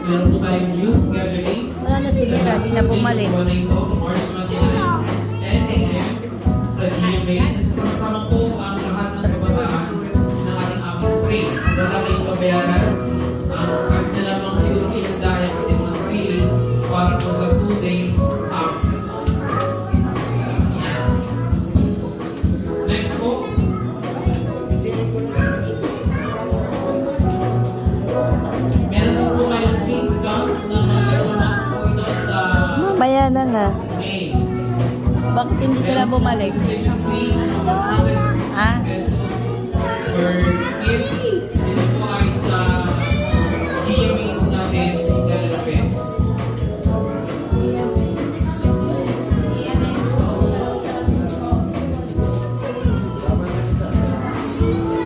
Meron po tayong youth gathering. Wala na si Vera, di na bumalik. March 29, 10 a.m. sa GMA. Sama-sama po ang lahat ng kabataan ng ating aming free. Wala kayong kabayaran. Kahit na lamang siguro inandahan ang ating mga sarili para po sa 2 days camp. Yan. Next po. Meron po kayong kids camp na nagkasunod po ito sa Mamaya na nga. May. Bakit hindi ka na bumalik? Session fee ng 100 Ah? pesos per kid.